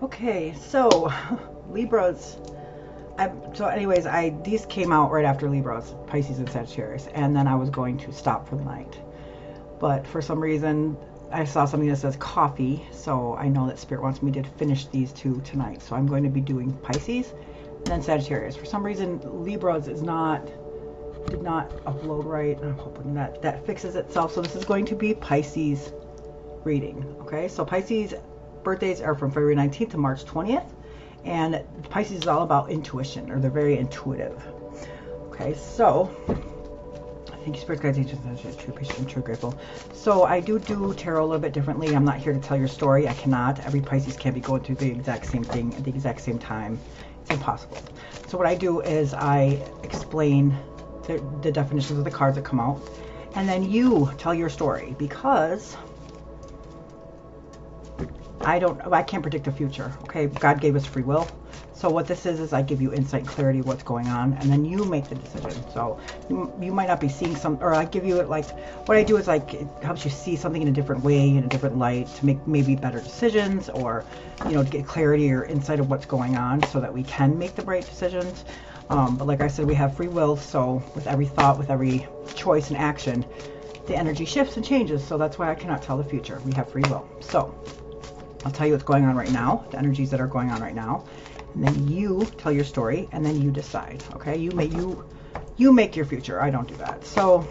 Okay, so Libras. So anyways, these came out right after Libras, Pisces and Sagittarius, and then I was going to stop for the night. But for some reason, I saw something that says coffee, so I know that Spirit wants me to finish these two tonight. So I'm going to be doing Pisces and then Sagittarius. For some reason, Libras did not upload right. I'm hoping that fixes itself. So this is going to be Pisces reading. Okay, so Pisces birthdays are from February 19th to March 20th, and Pisces is all about intuition, or they're very intuitive. Okay, so thank you, Spirit Guides, Angels, true appreciate and true grateful. So I do tarot a little bit differently. I'm not here to tell your story. I cannot. Every Pisces can't be going through the exact same thing at the exact same time. It's impossible. So what I do is I explain the definitions of the cards that come out, and then you tell your story, because I can't predict the future. Okay, God gave us free will. So what this is I give you insight and clarity of what's going on, and then you make the decision. So you might not be seeing some, or I give you it, like, what I do is like, it helps you see something in a different way, in a different light, to make maybe better decisions, or, you know, to get clarity or insight of what's going on, so that we can make the right decisions. But like I said, we have free will, so with every thought, with every choice and action, the energy shifts and changes. So that's why I cannot tell the future. We have free will. So I'll tell you what's going on right now, the energies that are going on right now, and then you tell your story, and then you decide. Okay, you make your future. I don't do that. So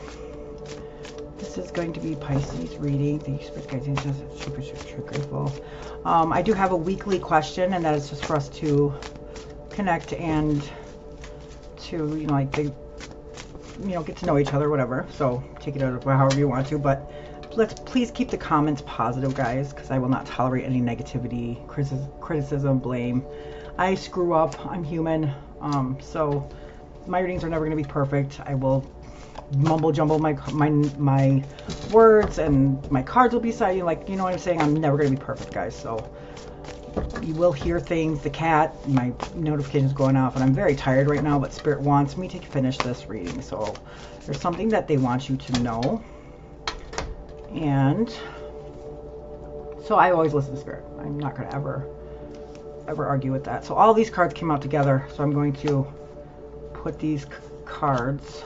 this is going to be Pisces reading. Thank you, Spirit Guides, Angels, super grateful. I do have a weekly question, and that is just for us to connect and to, you know, like, get to know each other, whatever. So take it out however you want to, but let's please keep the comments positive, guys, because I will not tolerate any negativity, criticism, blame. I screw up. I'm human. So my readings are never going to be perfect. I will mumble jumble my words, and my cards will be siding, like, you know what I'm saying. I'm never going to be perfect, guys. So you will hear things. The cat, my notifications going off, and I'm very tired right now, but Spirit wants me to finish this reading. So there's something that they want you to know. And so I always listen to Spirit. I'm not going to ever argue with that. So all these cards came out together. So I'm going to put these cards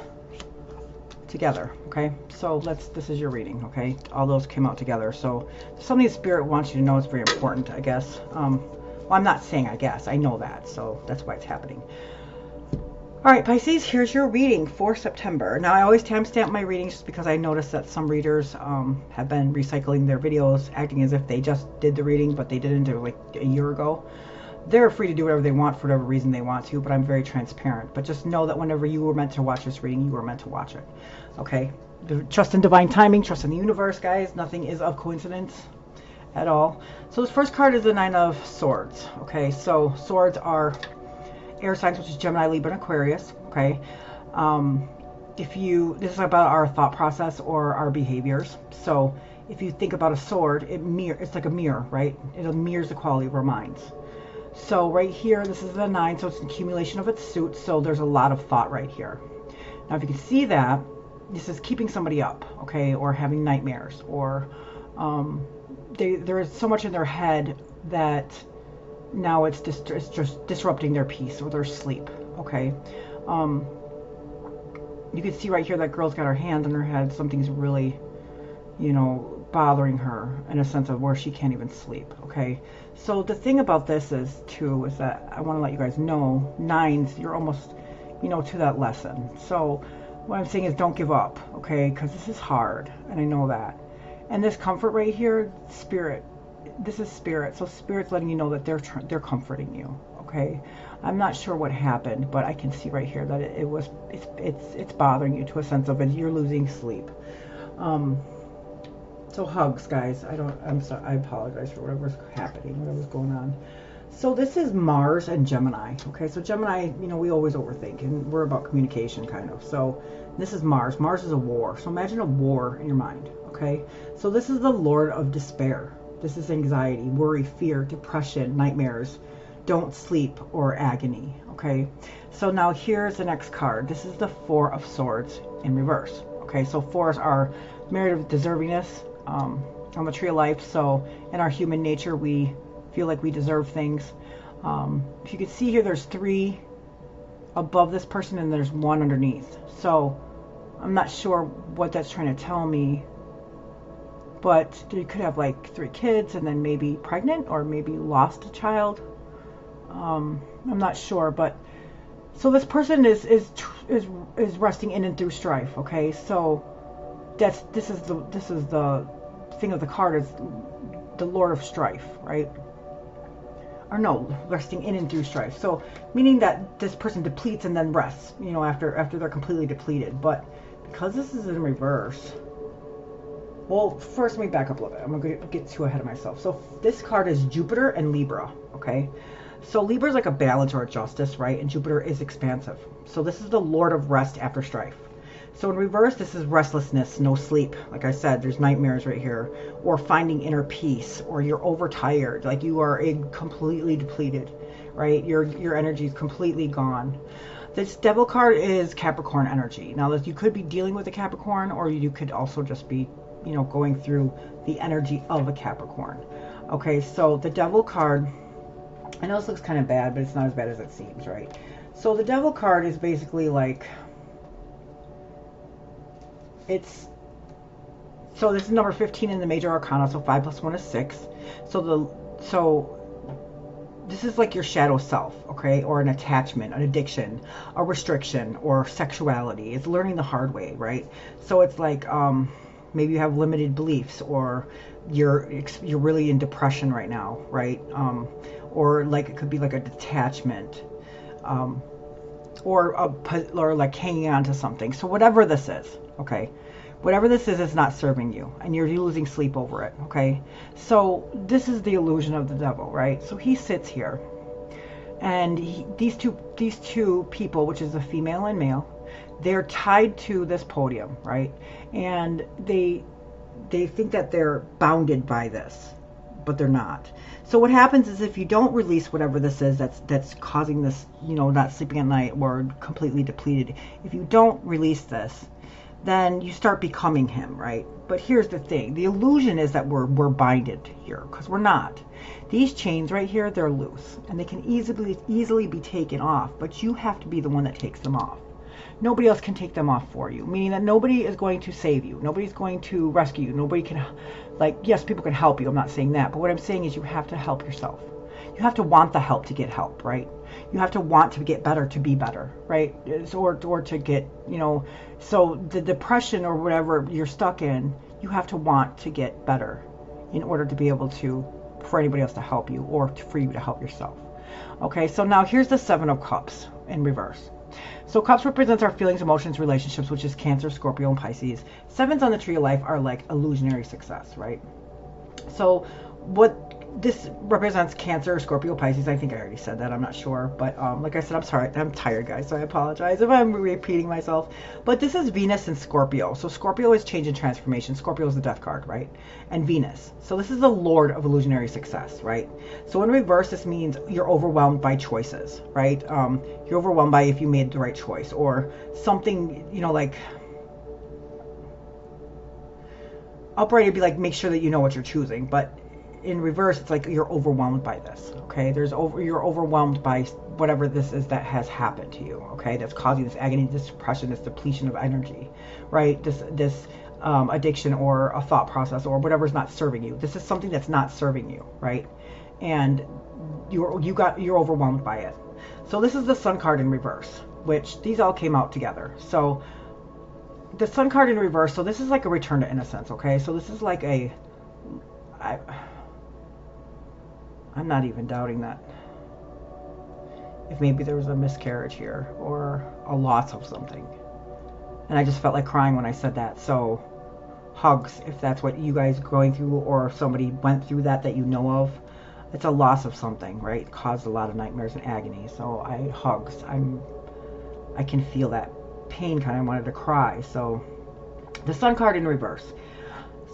together. Okay. So this is your reading. Okay. All those came out together. So something Spirit wants you to know is very important, I guess. Well, I'm not saying I guess. I know that. So that's why it's happening. All right, Pisces, here's your reading for September. Now, I always timestamp my readings just because I noticed that some readers have been recycling their videos, acting as if they just did the reading, but they didn't do it like a year ago. They're free to do whatever they want for whatever reason they want to, but I'm very transparent. But just know that whenever you were meant to watch this reading, you were meant to watch it. Okay? Trust in divine timing, trust in the universe, guys. Nothing is of coincidence at all. So this first card is the Nine of Swords. Okay, so swords are air signs, which is Gemini, Libra, and Aquarius. Okay, this is about our thought process or our behaviors. So if you think about a sword, it's like a mirror, right? It mirrors the quality of our minds. So right here, this is the 9, so it's an accumulation of its suits. So there's a lot of thought right here. Now, if you can see that, this is keeping somebody up, okay, or having nightmares, or there is so much in their head that now it's just disrupting their peace or their sleep. Okay, you can see right here that girl's got her hands on her head. Something's really, bothering her in a sense of where she can't even sleep. Okay, so the thing about this is that I want to let you guys know, nines, you're almost, to that lesson. So what I'm saying is, don't give up, okay, because this is hard, and I know that. And this comfort right here, Spirit. This is Spirit, so Spirit's letting you know that they're comforting you. Okay, I'm not sure what happened, but I can see right here that it's bothering you to a sense of it. You're losing sleep. So hugs, guys. I'm sorry. I apologize for whatever's happening, whatever's going on. So this is Mars and Gemini. Okay, so Gemini, we always overthink, and we're about communication, kind of. So this is Mars. Mars is a war. So imagine a war in your mind. Okay, so this is the Lord of Despair. This is anxiety, worry, fear, depression, nightmares, don't sleep, or agony. Okay, so now here's the next card. This is the Four of Swords in reverse. Okay, so fours are merit of deservingness on the tree of life. So in our human nature, we feel like we deserve things. If you can see here, there's 3 above this person and there's 1 underneath. So I'm not sure what that's trying to tell me, but you could have like 3 kids and then maybe pregnant or maybe lost a child. I'm not sure, but so this person is resting in and through strife. Okay, so this is the thing of the card is the Lord of Strife, right? Or no, resting in and through strife. So meaning that this person depletes and then rests, you know, after they're completely depleted. But because this is in reverse, well, first let me back up a little bit. I'm going to get too ahead of myself. So this card is Jupiter and Libra, okay? So Libra is like a balance or a justice, right? And Jupiter is expansive. So this is the Lord of Rest after strife. So in reverse, this is restlessness, no sleep. Like I said, there's nightmares right here, or finding inner peace, or you're overtired, like you are completely depleted, right? Your energy is completely gone. This Devil card is Capricorn energy. Now, you could be dealing with a Capricorn, or you could also just be, you know, going through the energy of a Capricorn. Okay, so the Devil card, I know this looks kind of bad, but it's not as bad as it seems, right? So the Devil card is basically like, so this is number 15 in the major arcana, so 5 plus 1 is 6. So this is like your shadow self, okay, or an attachment, an addiction, a restriction, or sexuality. It's learning the hard way, right? So it's like maybe you have limited beliefs, or you're really in depression right now, right? Or like it could be like a detachment, or like hanging on to something. So whatever this is, okay, whatever this is not serving you, and you're losing sleep over it, okay? So this is the illusion of the devil, right? So he sits here, and these two people, which is a female and male, they're tied to this podium, right? And they think that they're bounded by this, but they're not. So what happens is, if you don't release whatever this is that's causing this, you know, not sleeping at night or completely depleted, if you don't release this, then you start becoming him, right? But here's the thing. The illusion is that we're binded here, because we're not. These chains right here, they're loose, and they can easily be taken off, but you have to be the one that takes them off. Nobody else can take them off for you, meaning that nobody is going to save you. Nobody's going to rescue you. Nobody can, like, yes, people can help you. I'm not saying that. But what I'm saying is you have to help yourself. You have to want the help to get help, right? You have to want to get better to be better, right? Or to get, you know, so the depression or whatever you're stuck in, you have to want to get better in order to be able to, for anybody else to help you, or for you to help yourself. Okay, so now here's the 7 of Cups in reverse. So Cups represents our feelings, emotions, relationships, which is Cancer, Scorpio, and Pisces. 7s on the Tree of Life are like illusionary success, right? So what this represents, Cancer, Scorpio, Pisces. I think I already said that. I'm not sure. But like I said, I'm sorry. I'm tired, guys. So I apologize if I'm repeating myself. But this is Venus and Scorpio. So Scorpio is change and transformation. Scorpio is the death card, right? And Venus. So this is the Lord of illusionary success, right? So in reverse, this means you're overwhelmed by choices, right? You're overwhelmed by if you made the right choice, or something, you know, like upright, it'd be like, make sure that you know what you're choosing. But in reverse, it's like you're overwhelmed by this, okay? You're overwhelmed by whatever this is that has happened to you, okay? That's causing this agony, this depression, this depletion of energy, right? This addiction, or a thought process, or whatever's not serving you. This is something that's not serving you, right? And you're overwhelmed by it. So this is the Sun card in reverse, which these all came out together. So the Sun card in reverse, so this is like a return to innocence, okay? So this is like I'm not even doubting that. If maybe there was a miscarriage here, or a loss of something. And I just felt like crying when I said that. So hugs, if that's what you guys are going through, or if somebody went through that you know of. It's a loss of something, right? It caused a lot of nightmares and agony. So hugs. I can feel that pain, kind of wanted to cry. So the Sun card in reverse.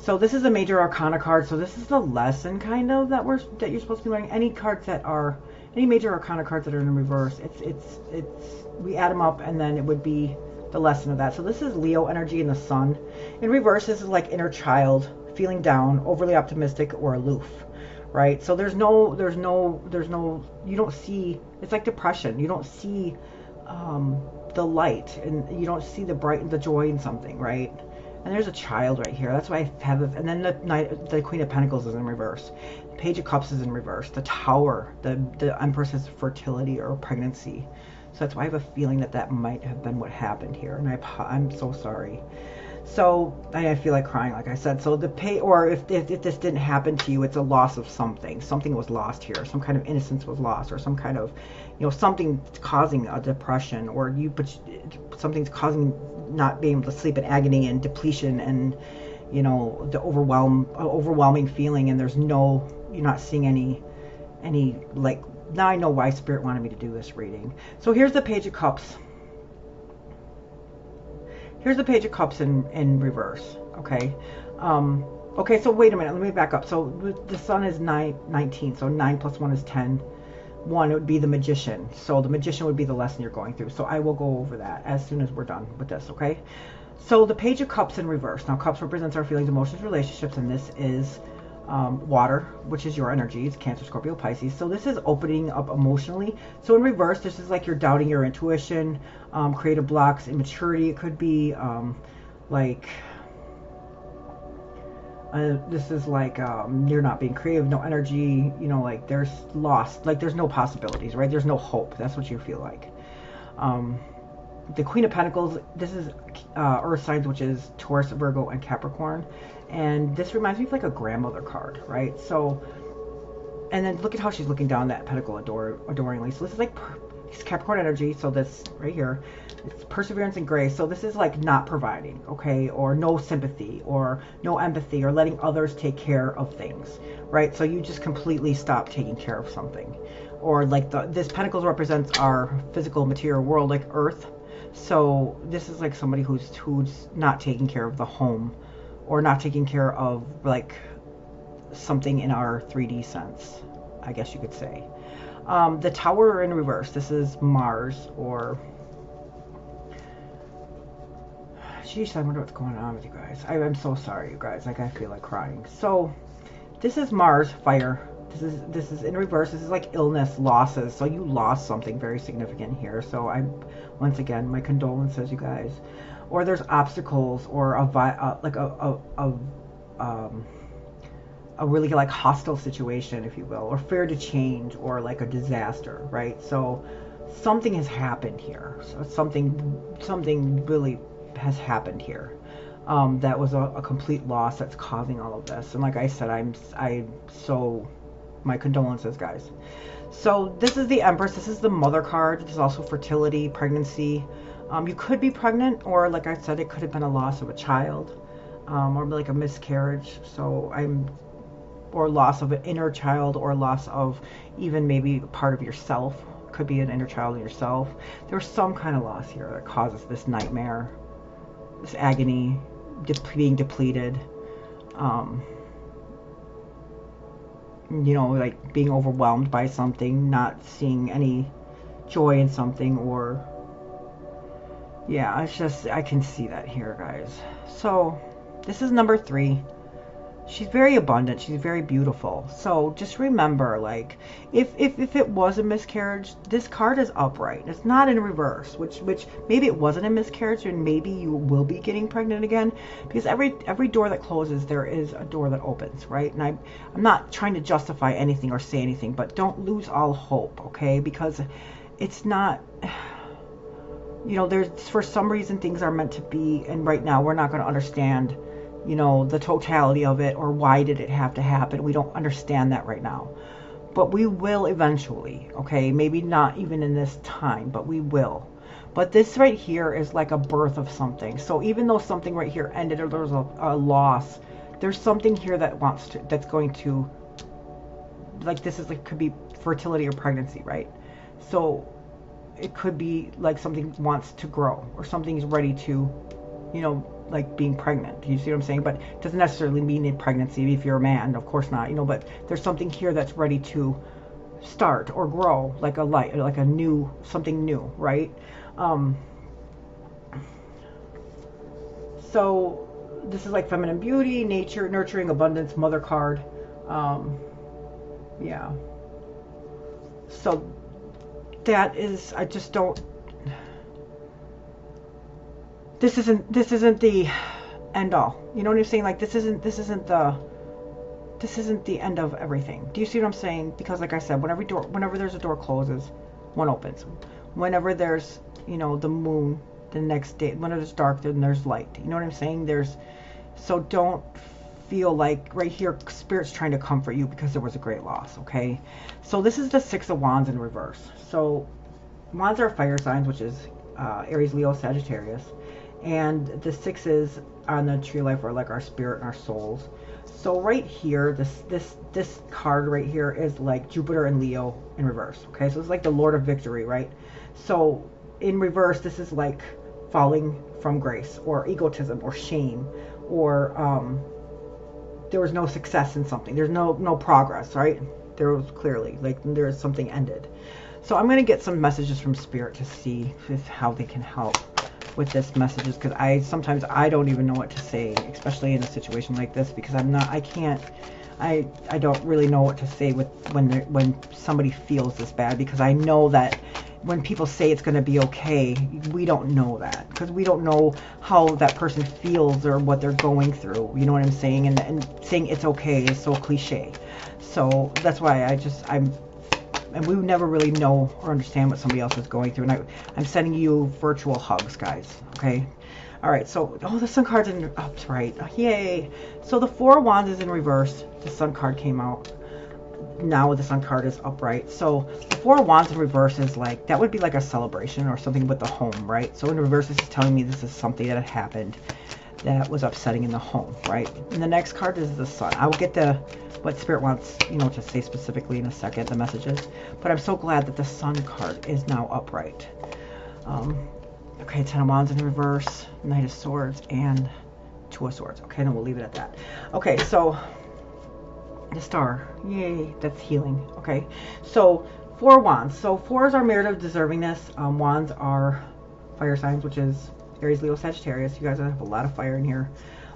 So this is a major arcana card. So this is the lesson, kind of, that you're supposed to be learning. Any major arcana cards that are in reverse, we add them up, and then it would be the lesson of that. So this is Leo energy in the Sun. In reverse, this is like inner child, feeling down, overly optimistic, or aloof, right? So you don't see, it's like depression. You don't see the light, and you don't see the joy in something, right? And there's a child right here. That's why I have it. And then the Queen of Pentacles is in reverse. The Page of Cups is in reverse. The Tower, the Empress is fertility or pregnancy. So that's why I have a feeling that might have been what happened here. And I'm so sorry. So I feel like crying, like I said. So or if this didn't happen to you, it's a loss of something. Something was lost here. Some kind of innocence was lost, or some kind of, something causing a depression, or something's causing not being able to sleep, and agony and depletion, and the overwhelming feeling. And you're not seeing any like. Now I know why Spirit wanted me to do this reading. So here's the Page of Cups. Here's the Page of Cups in reverse, okay? Okay, so wait a minute. Let me back up. So the Sun is 19, so 9 plus 1 is 10. 1, it would be the Magician. So the Magician would be the lesson you're going through. So I will go over that as soon as we're done with this, okay? So the Page of Cups in reverse. Now, Cups represents our feelings, emotions, relationships, and this is water, which is your energies, Cancer, Scorpio, Pisces. So this is opening up emotionally. So in reverse, this is like you're doubting your intuition, creative blocks, immaturity. It could be this is like you're not being creative, no energy, like there's lost, like there's no possibilities, right? There's no hope. That's what you feel like. The Queen of Pentacles, this is earth signs, which is Taurus, Virgo, and Capricorn. And this reminds me of like a grandmother card, right? So, and then look at how she's looking down that pentacle adoringly. So this is like Capricorn energy. So this right here, it's perseverance and grace. So this is like not providing, okay? Or no sympathy, or no empathy, or letting others take care of things, right? So you just completely stop taking care of something. Or like this Pentacles represents our physical material world, like Earth. So this is like somebody who's not taking care of the home, or not taking care of like something in our 3D sense, I guess you could say. The Tower in reverse, this is Mars, or geez, I wonder what's going on with you guys. I'm so sorry, you guys. Like, I feel like crying. So this is Mars, fire. This is in reverse. This is like illness, losses. So you lost something very significant here. So once again, my condolences, you guys. Or there's obstacles, or a really like hostile situation, if you will, or fear to change, or like a disaster, right? So something has happened here. So something really has happened here. That was a complete loss that's causing all of this. And like I said, my condolences, guys. So this is the Empress. This is the Mother card. This is also fertility, pregnancy. You could be pregnant, or like I said, it could have been a loss of a child, or like a miscarriage. Or loss of an inner child, or loss of even maybe part of yourself. Could be an inner child in yourself. There's some kind of loss here that causes this nightmare, this agony, being depleted. Like being overwhelmed by something, not seeing any joy in something, or yeah, it's just, I can see that here, guys. So this is number 3. She's very abundant. She's very beautiful. So just remember, like, if it was a miscarriage, this card is upright. It's not in reverse, which maybe it wasn't a miscarriage, and maybe you will be getting pregnant again, because every door that closes, there is a door that opens, right? And I'm not trying to justify anything or say anything, but don't lose all hope, okay? Because it's not, there's, for some reason, things are meant to be, and right now we're not going to understand the totality of it, or why did it have to happen. We don't understand that right now, but we will eventually, okay? Maybe not even in this time, but we will. But this right here is like a birth of something. So even though something right here ended, or there was a loss, there's something here that's going to, like, this is like, could be fertility or pregnancy, right? So it could be like something wants to grow, or something is ready to, like being pregnant. You see what I'm saying? But it doesn't necessarily mean a pregnancy if you're a man, of course not, but there's something here that's ready to start or grow, like a light, like something new, right? So this is like feminine beauty, nature, nurturing, abundance, Mother card. Yeah. So that is, I just don't, this isn't the end all. You know what I'm saying? Like this isn't the end of everything. Do you see what I'm saying? Because like I said, whenever there's a door closes, one opens. Whenever there's, you know, the moon, the next day, when it's dark, then there's light. You know what I'm saying? So don't feel like right here, Spirit's trying to comfort you because there was a great loss, okay? So this is the Six of Wands in reverse. So Wands are fire signs, which is Aries, Leo, Sagittarius. And the sixes on the tree of life are like our spirit and our souls. So right here, this card right here is like Jupiter and Leo in reverse. Okay, so it's like the Lord of Victory, right? So in reverse, this is like falling from grace, or egotism, or shame, or there was no success in something. There's no progress, right? There was clearly like there's something ended. So I'm gonna get some messages from Spirit to see how they can help with this messages, because sometimes I don't even know what to say, especially in a situation like this, because I don't really know what to say when somebody feels this bad, because I know that when people say it's going to be okay, we don't know that, because we don't know how that person feels or what they're going through. You know what I'm saying? And saying it's okay is so cliche. So that's why and we never really know or understand what somebody else is going through. And I'm sending you virtual hugs, guys. Okay. All right. So, the Sun card's in upright. Yay. So the Four of Wands is in reverse. The Sun card came out. Now the Sun card is upright. So the Four of Wands in reverse is like, that would be like a celebration or something with the home, right? So in reverse, this is telling me this is something that had happened that was upsetting in the home, right? And the next card is the Sun. I will get to what Spirit wants, you know, to say specifically in a second, the messages. But I'm so glad that the Sun card is now upright. Okay, Ten of Wands in reverse, Knight of Swords, and Two of Swords. Okay, then we'll leave it at that. Okay, so the Star. Yay, that's healing. Okay, so Four Wands. So fours are merit of deservingness. Wands are fire signs, which is Aries, Leo, Sagittarius. You guys have a lot of fire in here.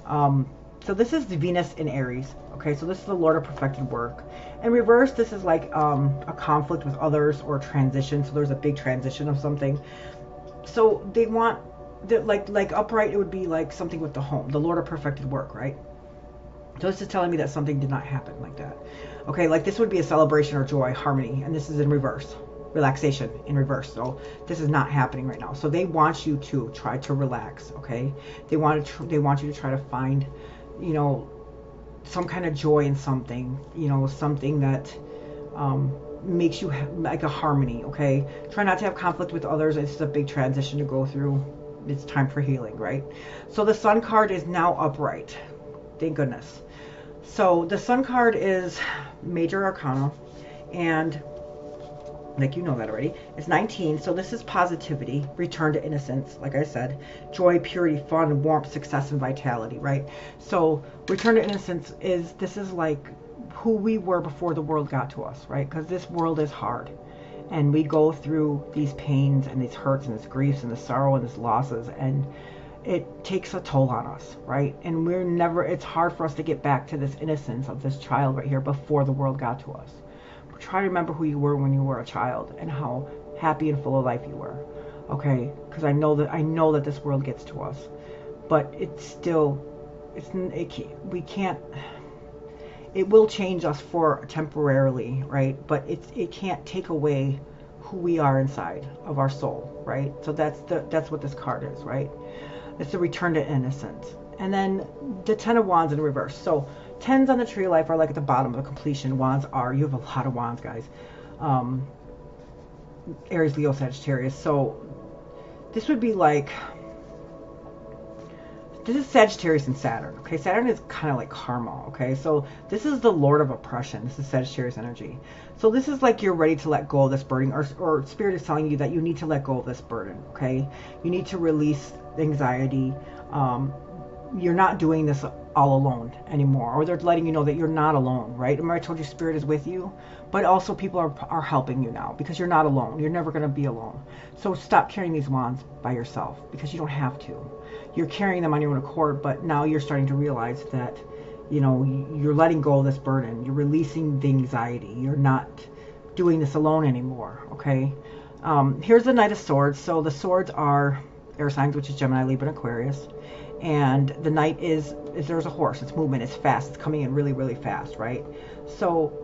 So this is Venus in Aries. Okay, so this is the Lord of perfected work. In reverse, this is like a conflict with others or transition. So there's a big transition of something. So they want, like upright, it would be like something with the home, the Lord of perfected work, right? So this is telling me that something did not happen like that. Okay, like this would be a celebration or joy, harmony, and this is in reverse. Relaxation in reverse. So this is not happening right now. So they want you to try to relax, okay? They want you to try to find, you know, some kind of joy in something, you know, something that makes you like a harmony, okay? Try not to have conflict with others. It's a big transition to go through. It's time for healing, right? So the Sun card is now upright. Thank goodness. So the Sun card is Major Arcana, and like you know that already. It's 19, so this is positivity, return to innocence, like I said, joy, purity, fun, warmth, success, and vitality, right? So return to innocence this is like who we were before the world got to us, right? Because this world is hard, and we go through these pains and these hurts and these griefs and the sorrow and these losses, and it takes a toll on us, right? And it's hard for us to get back to this innocence of this child right here before the world got to us. Try to remember who you were when you were a child and how happy and full of life you were, okay? Because I know that this world gets to us, but it's still, we can't. It will change us for temporarily, right? But it can't take away who we are inside of our soul, right? So that's what this card is, right? It's the return to innocence. And then the Ten of Wands in reverse. So tens on the tree of life are like at the bottom of completion. Wands you have a lot of wands, guys. Aries, Leo, Sagittarius. So this would be like, this is Sagittarius and Saturn. Okay, Saturn is kind of like karma. Okay, so this is the Lord of oppression. This is Sagittarius energy. So this is like you're ready to let go of this burden, or Spirit is telling you that you need to let go of this burden. Okay, you need to release anxiety. You're not doing this all alone anymore, or they're letting you know that you're not alone, right? Remember I told you Spirit is with you, but also people are helping you now, because you're not alone. You're never going to be alone. So stop carrying these wands by yourself, because you don't have to. You're carrying them on your own accord, but now you're starting to realize that You know, you're letting go of this burden. You're releasing the anxiety. You're not doing this alone anymore, okay? Here's the Knight of Swords. So the swords are air signs, which is Gemini, Libra, and Aquarius. And the Knight is there's a horse. It's movement. It's fast. It's coming in really, really fast, right? So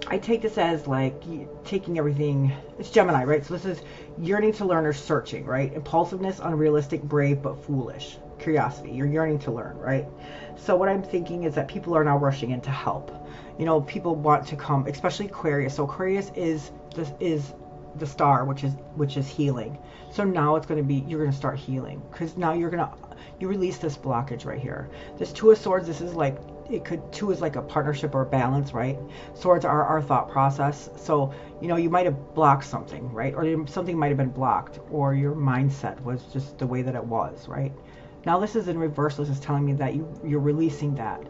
I take this as like taking everything. It's Gemini, right? So this is yearning to learn or searching, right? Impulsiveness, unrealistic, brave, but foolish. Curiosity. You're yearning to learn, right? So what I'm thinking is that people are now rushing in to help. You know, people want to come, especially Aquarius. So Aquarius is the star, which is healing. So now it's going to be, you're going to start healing, because now you release this blockage right here. This Two of Swords, this is like, two is like a partnership or a balance, right? Swords are our thought process. So, you know, you might have blocked something, right? Or something might have been blocked, or your mindset was just the way that it was, right? Now this is in reverse. This is telling me that you're releasing that.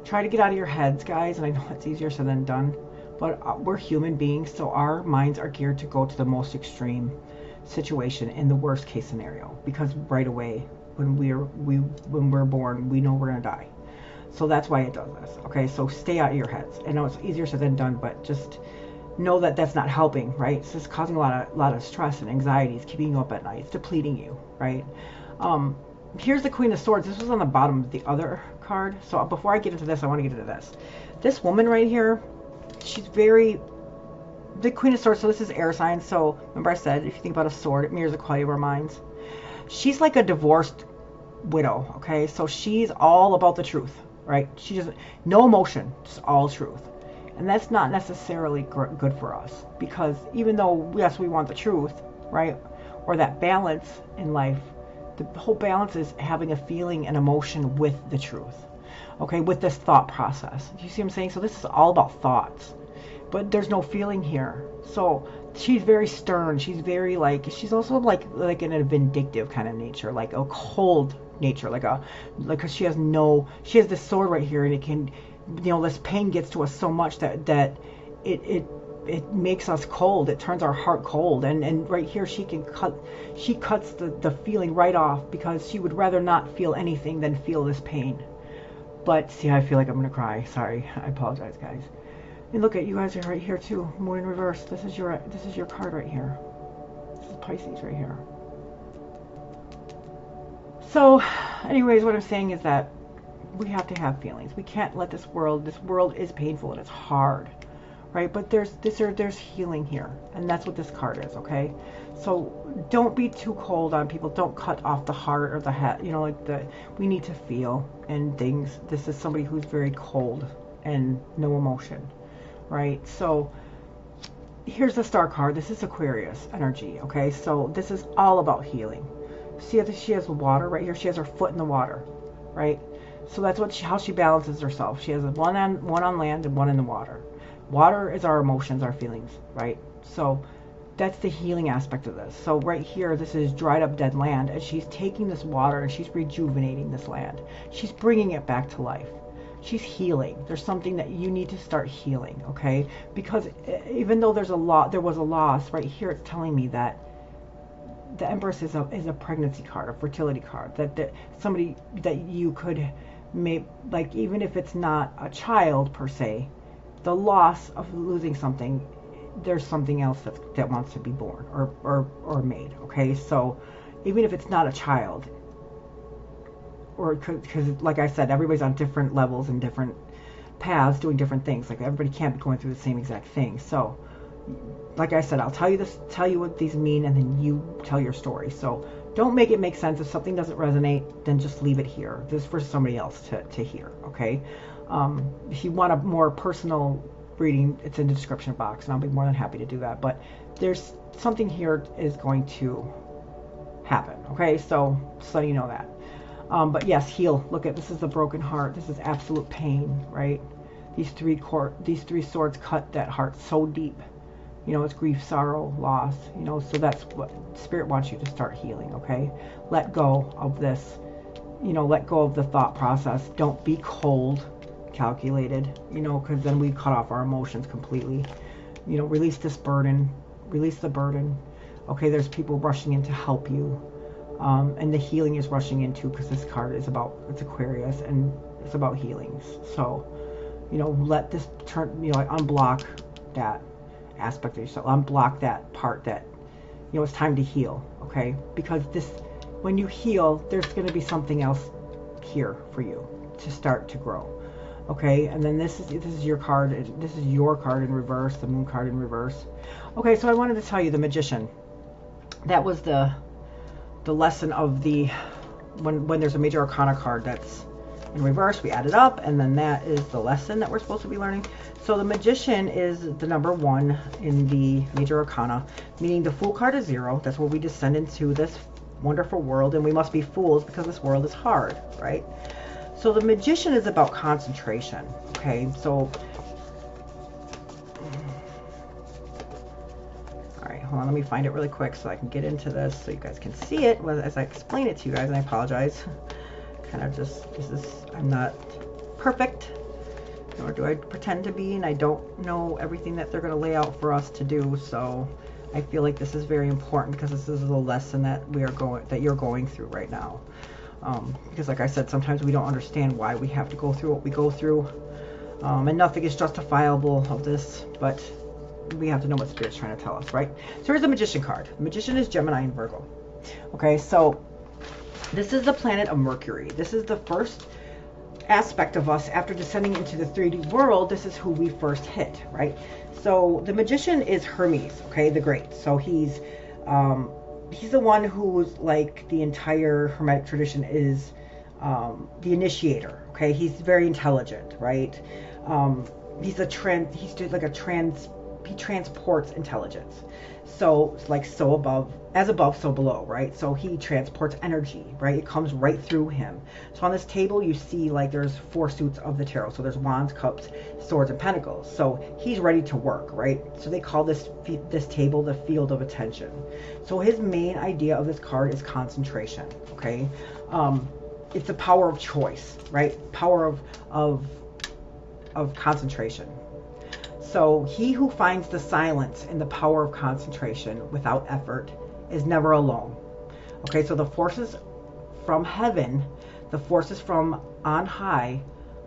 Try to get out of your heads, guys. And I know it's easier said than done, but we're human beings, so our minds are geared to go to the most extreme situation in the worst case scenario, because right away when we're born, we know we're gonna die. So that's why it does this. Okay, so stay out of your heads. I know it's easier said than done, but just know that that's not helping, right? It's just causing a lot of stress and anxiety. It's keeping you up at night. It's depleting you, right? Here's the Queen of Swords. This was on the bottom of the other card. So before I get into this, I want to get into this. This woman right here, she's the Queen of Swords. So this is air sign. So remember I said, if you think about a sword, it mirrors the quality of our minds. She's like a divorced widow, okay? So she's all about the truth, right? She doesn't, no emotion, just all truth. And that's not necessarily good for us, because even though, yes, we want the truth, right? Or that balance in life, the whole balance is having a feeling and emotion with the truth, okay? With this thought process. Do you see what I'm saying? So this is all about thoughts, but there's no feeling here. So she's very stern. She's very she's also like in a vindictive kind of nature, like a cold nature, cause she has this sword right here, and it can, you know, this pain gets to us so much that it makes us cold. It turns our heart cold. And right here she cuts the feeling right off, because she would rather not feel anything than feel this pain. But see, I feel like I'm gonna cry. Sorry, I apologize, guys. And look at, you guys are right here too. Moon in reverse. This is your card right here. This is Pisces right here. So anyways, what I'm saying is that we have to have feelings. We can't let this world is painful and it's hard, right? But there's healing here, and that's what this card is, okay? So don't be too cold on people. Don't cut off the heart or the head, you know, we need to feel and things. This is somebody who's very cold and no emotion, right? So here's the star card. This is Aquarius energy, okay? So this is all about healing. See, she has water right here. She has her foot in the water, right? So that's how she balances herself. She has one on land and one in the water. Water is our emotions, our feelings, right? So that's the healing aspect of this. So right here, this is dried up dead land, and she's taking this water and she's rejuvenating this land. She's bringing it back to life. She's healing. There's something that you need to start healing, okay? Because even though there was a loss, right here it's telling me that the Empress is a pregnancy card, a fertility card, that somebody that you could like, even if it's not a child per se, the loss of losing something, there's something else that wants to be born or made, okay? So even if it's not a child, or because like I said, everybody's on different levels and different paths doing different things. Like, everybody can't be going through the same exact thing. So like I said, I'll tell you what these mean, and then you tell your story. So don't make it make sense. If something doesn't resonate, then just leave it here. This is for somebody else to hear, okay? If you want a more personal reading, it's in the description box, and I'll be more than happy to do that. But there's something here is going to happen, okay? So just letting you know that. But yes, heal. Look at, this is the broken heart. This is absolute pain, right? These three swords cut that heart so deep. You know, it's grief, sorrow, loss, you know, so that's what Spirit wants you to start healing, okay? Let go of this, you know, let go of the thought process. Don't be cold, calculated, you know, because then we cut off our emotions completely. You know, release this burden, release the burden. Okay, there's people rushing in to help you. And the healing is rushing into, because this card is about, it's Aquarius, and It's about healings. So, you know, let this turn, you know, like unblock that aspect of yourself. Unblock that part that, you know, it's time to heal, okay? Because this, when you heal, there's going to be something else here for you to start to grow, okay? And then this is your card. This is your card in reverse, the Moon card in reverse. Okay, so I wanted to tell you the Magician. That was the lesson of the when there's a major arcana card that's in reverse, we add it up, and then that is the lesson that we're supposed to be learning. So the Magician is the number 1 in the major arcana, meaning the Fool card is 0. That's where we descend into this wonderful world, and we must be fools because this world is hard, right? So the Magician is about concentration, okay? So, all right, hold on, let me find it really quick so I can get into this so you guys can see it as I explain it to you guys, and I apologize. Kind of just, I'm not perfect, nor do I pretend to be, and I don't know everything that they're going to lay out for us to do, so I feel like this is very important because this is the lesson that you're going through right now. Because like I said, sometimes we don't understand why we have to go through what we go through, and nothing is justifiable of this, but we have to know what Spirit's trying to tell us, right? So here's the Magician card. The Magician is Gemini and Virgo. Okay, so this is the planet of Mercury. This is the first aspect of us after descending into the 3D world. This is who we first hit, right? So the Magician is Hermes, okay, the Great. So he's the one who's like the entire Hermetic tradition is the initiator, okay? He's very intelligent, right? He transports intelligence. So like so above, as above, so below, right? So he transports energy, right? It comes right through him. So on this table, you see like there's 4 suits of the tarot. So there's Wands, Cups, Swords, and Pentacles. So he's ready to work, right? So they call this table the field of attention. So his main idea of this card is concentration, okay? It's the power of choice, right? Power of concentration. So he who finds the silence in the power of concentration without effort is never alone. Okay, so the forces from heaven, the forces from on high,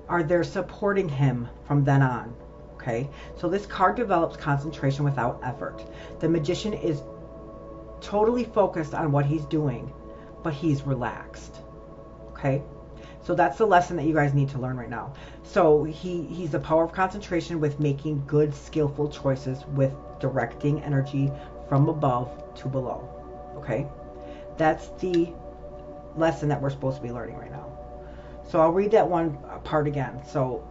are there supporting him from then on. Okay, so this card develops concentration without effort. The Magician is totally focused on what he's doing, but he's relaxed. Okay, so that's the lesson that you guys need to learn right now. So he's the power of concentration with making good, skillful choices with directing energy from above to below. Okay, that's the lesson that we're supposed to be learning right now. So I'll read that one part again. So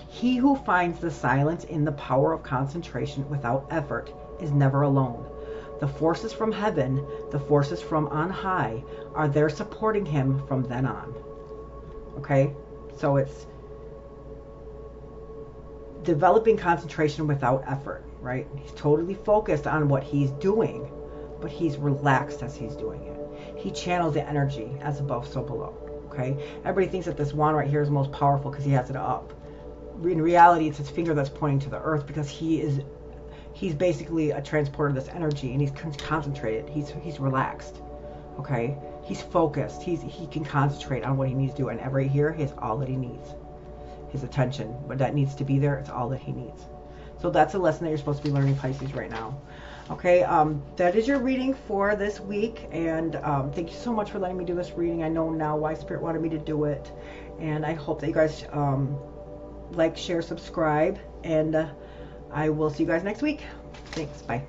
he who finds the silence in the power of concentration without effort is never alone. The forces from heaven, the forces from on high, are there supporting him from then on. Okay, so it's developing concentration without effort, right? He's totally focused on what he's doing, but he's relaxed as he's doing it. He channels the energy as above, so below. Okay, everybody thinks that this wand right here is most powerful because he has it up. In reality, it's his finger that's pointing to the earth because he's basically a transporter of this energy, and he's concentrated. He's relaxed. Okay, he's focused. He can concentrate on what he needs to do, and right here, he has all that he needs. His attention, but that needs to be there. It's all that he needs. So that's a lesson that you're supposed to be learning, Pisces, right now. Okay, that is your reading for this week, and thank you so much for letting me do this reading. I know now why Spirit wanted me to do it, and I hope that you guys like, share, subscribe, and I will see you guys next week. Thanks. Bye.